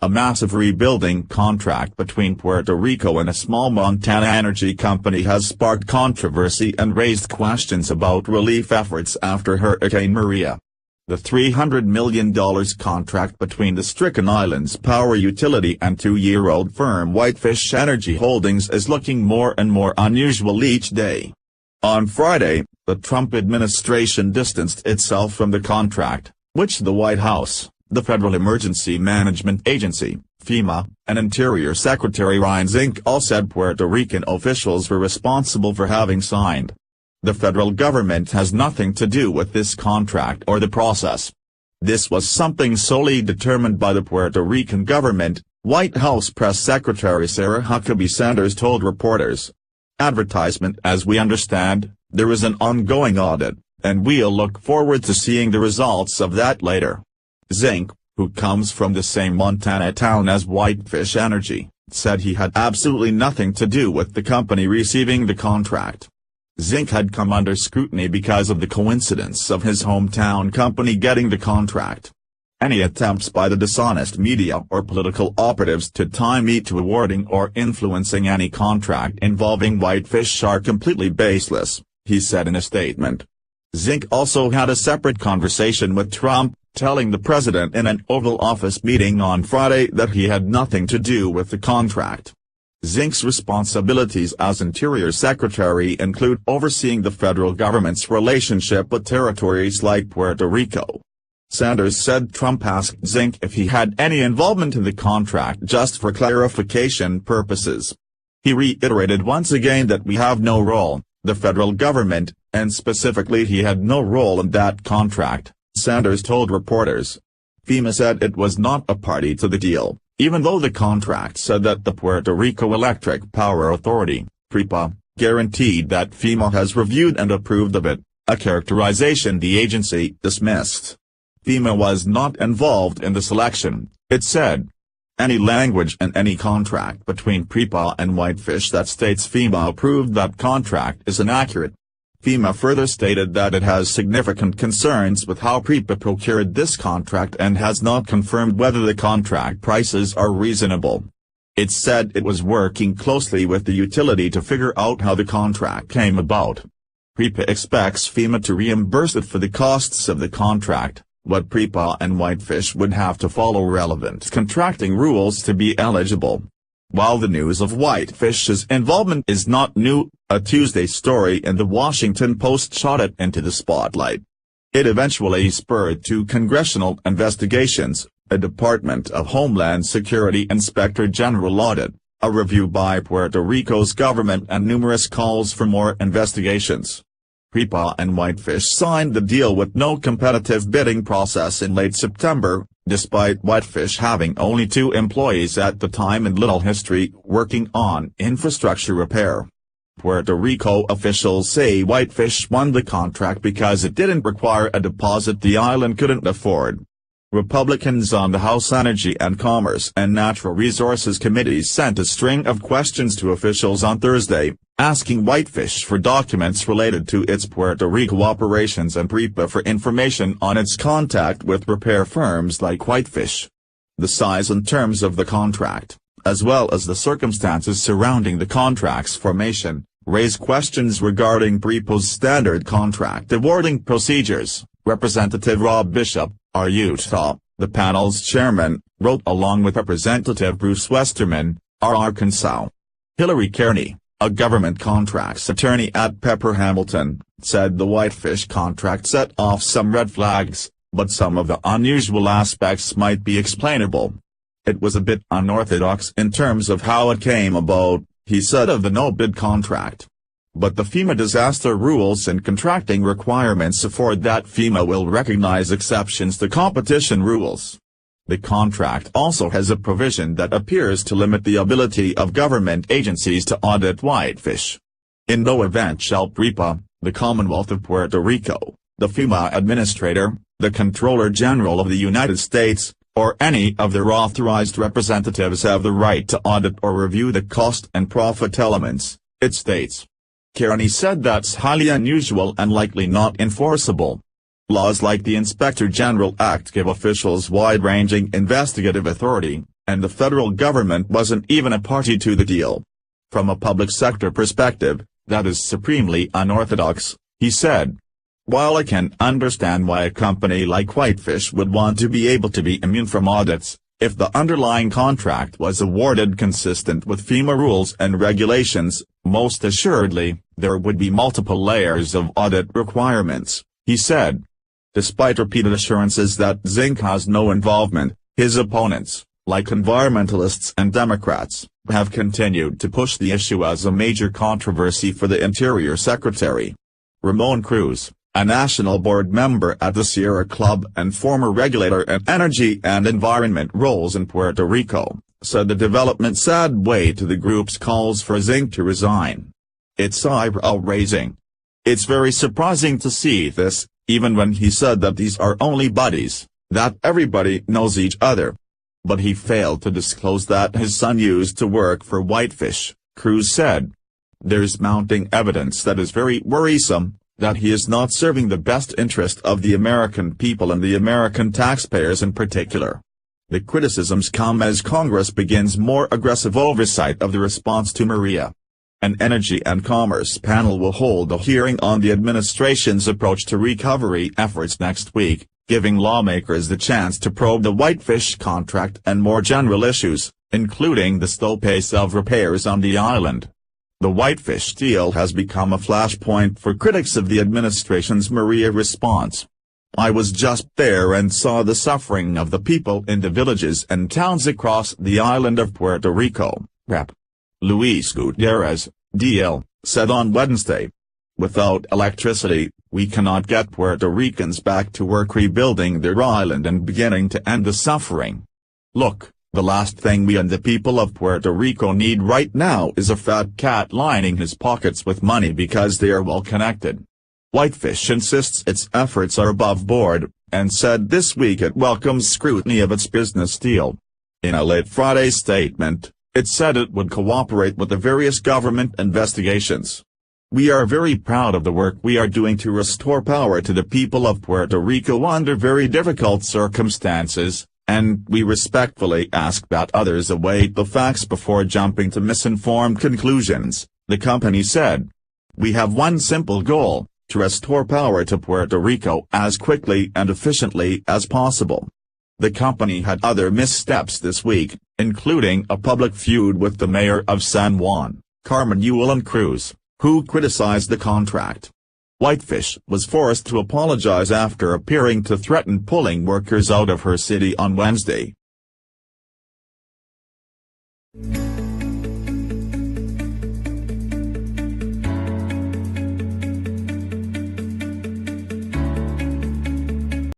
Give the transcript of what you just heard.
a massive rebuilding contract between Puerto Rico and a small Montana energy company has sparked controversy and raised questions about relief efforts after Hurricane Maria. The $300 million contract between the stricken island's power utility and two-year-old firm Whitefish Energy Holdings is looking more and more unusual each day. On Friday, the Trump administration distanced itself from the contract, which the White House, the Federal Emergency Management Agency, FEMA, and Interior Secretary Ryan Zinke all said Puerto Rican officials were responsible for having signed. The federal government has nothing to do with this contract or the process. This was something solely determined by the Puerto Rican government, White House Press Secretary Sarah Huckabee Sanders told reporters. Advertisement. As we understand, there is an ongoing audit, and we'll look forward to seeing the results of that later. Zinke, who comes from the same Montana town as Whitefish Energy, said he had absolutely nothing to do with the company receiving the contract. Zinke had come under scrutiny because of the coincidence of his hometown company getting the contract. Any attempts by the dishonest media or political operatives to tie me to awarding or influencing any contract involving Whitefish are completely baseless, he said in a statement. Zinke also had a separate conversation with Trump, telling the president in an Oval Office meeting on Friday that he had nothing to do with the contract. Zinke's responsibilities as Interior Secretary include overseeing the federal government's relationship with territories like Puerto Rico. Sanders said Trump asked Zinke if he had any involvement in the contract just for clarification purposes. He reiterated once again that we have no role, the federal government, and specifically he had no role in that contract, Sanders told reporters. FEMA said it was not a party to the deal, even though the contract said that the Puerto Rico Electric Power Authority, PREPA, guaranteed that FEMA has reviewed and approved of it, a characterization the agency dismissed. FEMA was not involved in the selection, it said. Any language in any contract between PREPA and Whitefish that states FEMA approved that contract is inaccurate. FEMA further stated that it has significant concerns with how PREPA procured this contract and has not confirmed whether the contract prices are reasonable. It said it was working closely with the utility to figure out how the contract came about. PREPA expects FEMA to reimburse it for the costs of the contract, but PREPA and Whitefish would have to follow relevant contracting rules to be eligible. While the news of Whitefish's involvement is not new, a Tuesday story in the Washington Post shot it into the spotlight. It eventually spurred two congressional investigations, a Department of Homeland Security Inspector General audit, a review by Puerto Rico's government and numerous calls for more investigations. PREPA and Whitefish signed the deal with no competitive bidding process in late September, despite Whitefish having only 2 employees at the time and little history working on infrastructure repair. Puerto Rico officials say Whitefish won the contract because it didn't require a deposit the island couldn't afford. Republicans on the House Energy and Commerce and Natural Resources Committees sent a string of questions to officials on Thursday, asking Whitefish for documents related to its Puerto Rico operations and PREPA for information on its contact with repair firms like Whitefish. The size and terms of the contract, as well as the circumstances surrounding the contract's formation, raise questions regarding PREPA's standard contract awarding procedures, Representative Rob Bishop, R. Utah, the panel's chairman, wrote along with Representative Bruce Westerman, R. Arkansas. Hillary Kearney, a government contracts attorney at Pepper Hamilton, said the Whitefish contract set off some red flags, but some of the unusual aspects might be explainable. It was a bit unorthodox in terms of how it came about, he said of the no-bid contract. But the FEMA disaster rules and contracting requirements afford that FEMA will recognize exceptions to competition rules. The contract also has a provision that appears to limit the ability of government agencies to audit Whitefish. In no event shall PREPA, the Commonwealth of Puerto Rico, the FEMA administrator, the Comptroller General of the United States, or any of their authorized representatives have the right to audit or review the cost and profit elements, it states. Kearney said that's highly unusual and likely not enforceable. Laws like the Inspector General Act give officials wide-ranging investigative authority, and the federal government wasn't even a party to the deal. From a public sector perspective, that is supremely unorthodox, he said. While I can understand why a company like Whitefish would want to be able to be immune from audits, if the underlying contract was awarded consistent with FEMA rules and regulations, most assuredly, there would be multiple layers of audit requirements, he said. Despite repeated assurances that Zinc has no involvement, his opponents, like environmentalists and Democrats, have continued to push the issue as a major controversy for the Interior Secretary. Ramon Cruz, a national board member at the Sierra Club and former regulator in energy and environment roles in Puerto Rico, said the development sad way to the group's calls for Zinc to resign. It's eyebrow-raising. It's very surprising to see this, even when he said that these are only buddies, that everybody knows each other. But he failed to disclose that his son used to work for Whitefish, Cruz said. There's mounting evidence that is very worrisome, that he is not serving the best interest of the American people and the American taxpayers in particular. The criticisms come as Congress begins more aggressive oversight of the response to Maria. An Energy and Commerce panel will hold a hearing on the administration's approach to recovery efforts next week, giving lawmakers the chance to probe the Whitefish contract and more general issues, including the slow pace of repairs on the island. The Whitefish deal has become a flashpoint for critics of the administration's Maria response. I was just there and saw the suffering of the people in the villages and towns across the island of Puerto Rico, Rep. Luis Gutierrez, DL, said on Wednesday. Without electricity, we cannot get Puerto Ricans back to work rebuilding their island and beginning to end the suffering. Look, the last thing we and the people of Puerto Rico need right now is a fat cat lining his pockets with money because they are well connected. Whitefish insists its efforts are above board, and said this week it welcomes scrutiny of its business deal. In a late Friday statement, it said it would cooperate with the various government investigations. We are very proud of the work we are doing to restore power to the people of Puerto Rico under very difficult circumstances, and we respectfully ask that others await the facts before jumping to misinformed conclusions, the company said. We have one simple goal, to restore power to Puerto Rico as quickly and efficiently as possible. The company had other missteps this week, including a public feud with the mayor of San Juan, Carmen Yulín Cruz, who criticized the contract. Whitefish was forced to apologize after appearing to threaten pulling workers out of her city on Wednesday.